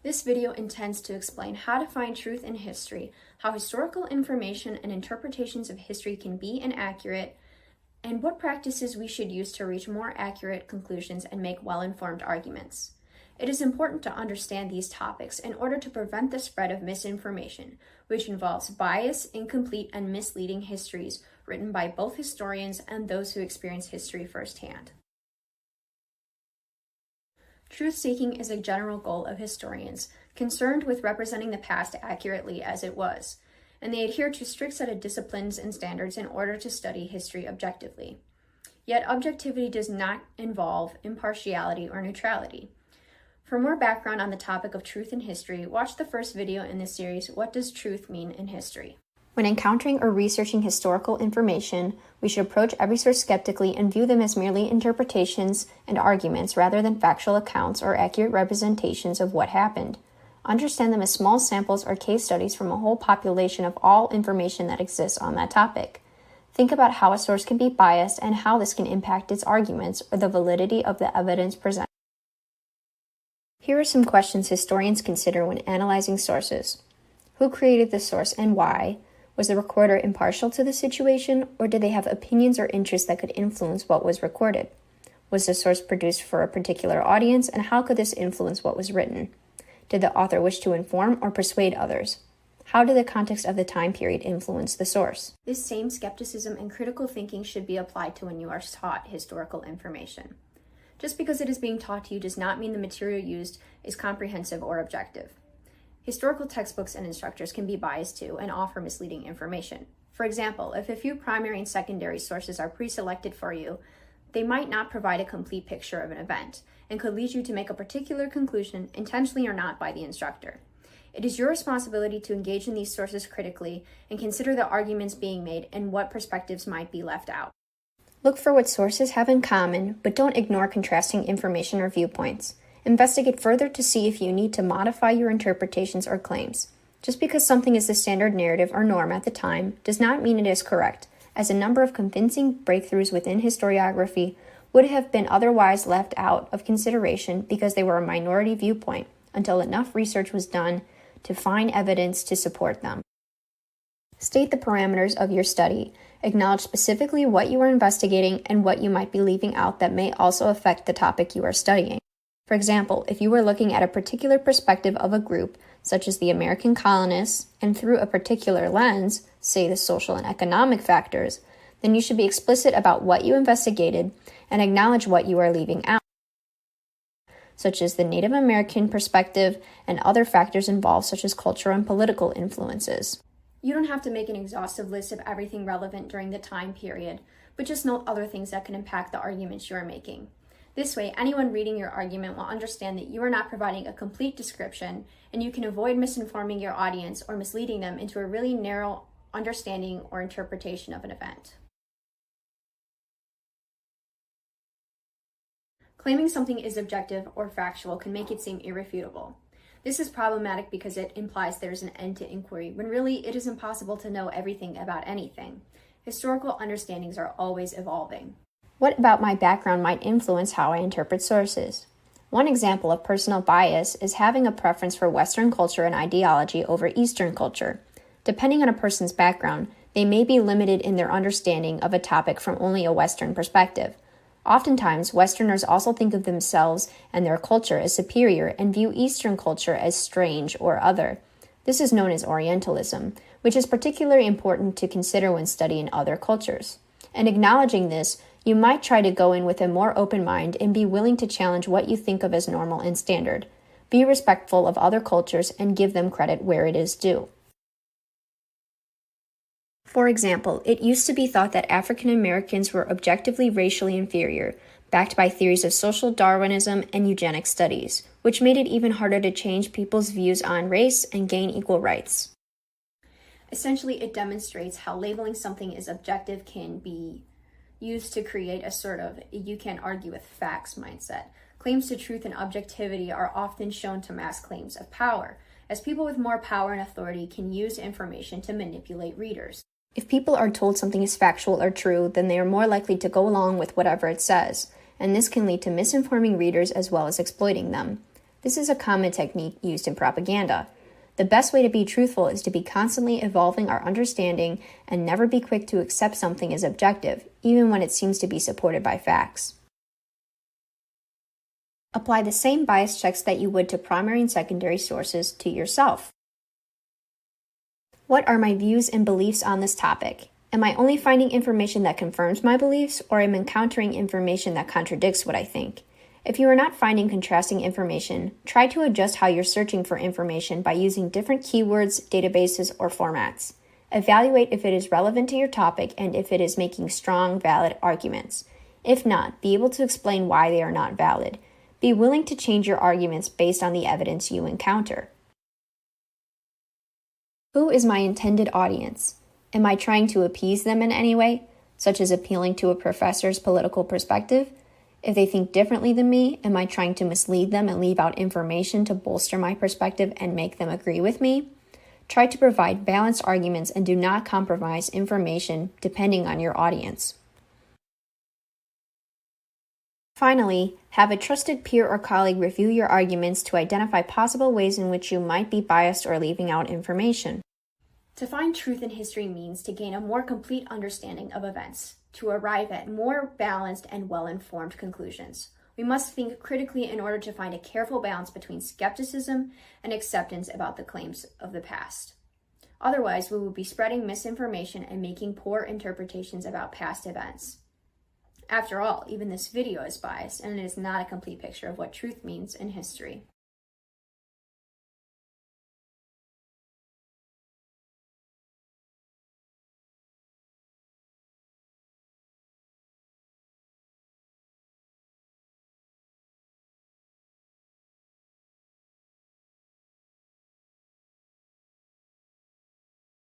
This video intends to explain how to find truth in history, how historical information and interpretations of history can be inaccurate, and what practices we should use to reach more accurate conclusions and make well-informed arguments. It is important to understand these topics in order to prevent the spread of misinformation, which involves biased, incomplete, and misleading histories written by both historians and those who experience history firsthand. Truth-seeking is a general goal of historians, concerned with representing the past accurately as it was, and they adhere to a strict set of disciplines and standards in order to study history objectively. Yet objectivity does not involve impartiality or neutrality. For more background on the topic of truth in history, watch the first video in this series, What Does Truth Mean in History? When encountering or researching historical information, we should approach every source skeptically and view them as merely interpretations and arguments rather than factual accounts or accurate representations of what happened. Understand them as small samples or case studies from a whole population of all information that exists on that topic. Think about how a source can be biased and how this can impact its arguments or the validity of the evidence presented. Here are some questions historians consider when analyzing sources. Who created the source and why? Was the recorder impartial to the situation, or did they have opinions or interests that could influence what was recorded? Was the source produced for a particular audience, and how could this influence what was written? Did the author wish to inform or persuade others? How did the context of the time period influence the source? This same skepticism and critical thinking should be applied to when you are taught historical information. Just because it is being taught to you does not mean the material used is comprehensive or objective. Historical textbooks and instructors can be biased too and offer misleading information. For example, if a few primary and secondary sources are pre-selected for you, they might not provide a complete picture of an event and could lead you to make a particular conclusion, intentionally or not, by the instructor. It is your responsibility to engage in these sources critically and consider the arguments being made and what perspectives might be left out. Look for what sources have in common, but don't ignore contrasting information or viewpoints. Investigate further to see if you need to modify your interpretations or claims. Just because something is the standard narrative or norm at the time does not mean it is correct, as a number of convincing breakthroughs within historiography would have been otherwise left out of consideration because they were a minority viewpoint until enough research was done to find evidence to support them. State the parameters of your study. Acknowledge specifically what you are investigating and what you might be leaving out that may also affect the topic you are studying. For example, if you were looking at a particular perspective of a group, such as the American colonists, and through a particular lens, say the social and economic factors, then you should be explicit about what you investigated and acknowledge what you are leaving out, such as the Native American perspective and other factors involved, such as cultural and political influences. You don't have to make an exhaustive list of everything relevant during the time period, but just note other things that can impact the arguments you are making. This way, anyone reading your argument will understand that you are not providing a complete description, and you can avoid misinforming your audience or misleading them into a really narrow understanding or interpretation of an event. Claiming something is objective or factual can make it seem irrefutable. This is problematic because it implies there is an end to inquiry, when really it is impossible to know everything about anything. Historical understandings are always evolving. What about my background might influence how I interpret sources? One example of personal bias is having a preference for Western culture and ideology over Eastern culture. Depending on a person's background, they may be limited in their understanding of a topic from only a Western perspective. Oftentimes, Westerners also think of themselves and their culture as superior and view Eastern culture as strange or other. This is known as Orientalism, which is particularly important to consider when studying other cultures. And acknowledging this, you might try to go in with a more open mind and be willing to challenge what you think of as normal and standard. Be respectful of other cultures and give them credit where it is due. For example, it used to be thought that African Americans were objectively racially inferior, backed by theories of social Darwinism and eugenic studies, which made it even harder to change people's views on race and gain equal rights. Essentially, it demonstrates how labeling something as objective can be used to create a sort of you can't argue with facts mindset. Claims to truth and objectivity are often shown to mask claims of power, as people with more power and authority can use information to manipulate readers. If people are told something is factual or true, then they are more likely to go along with whatever it says, and this can lead to misinforming readers as well as exploiting them. This is a common technique used in propaganda. The best way to be truthful is to be constantly evolving our understanding and never be quick to accept something as objective, even when it seems to be supported by facts. Apply the same bias checks that you would to primary and secondary sources to yourself. What are my views and beliefs on this topic? Am I only finding information that confirms my beliefs, or am I encountering information that contradicts what I think? If you are not finding contrasting information, try to adjust how you're searching for information by using different keywords, databases, or formats. Evaluate if it is relevant to your topic and if it is making strong, valid arguments. If not, be able to explain why they are not valid. Be willing to change your arguments based on the evidence you encounter. Who is my intended audience? Am I trying to appease them in any way, such as appealing to a professor's political perspective? If they think differently than me, am I trying to mislead them and leave out information to bolster my perspective and make them agree with me? Try to provide balanced arguments and do not compromise information depending on your audience. Finally, have a trusted peer or colleague review your arguments to identify possible ways in which you might be biased or leaving out information. To find truth in history means to gain a more complete understanding of events, to arrive at more balanced and well-informed conclusions. We must think critically in order to find a careful balance between skepticism and acceptance about the claims of the past. Otherwise, we will be spreading misinformation and making poor interpretations about past events. After all, even this video is biased, and it is not a complete picture of what truth means in history.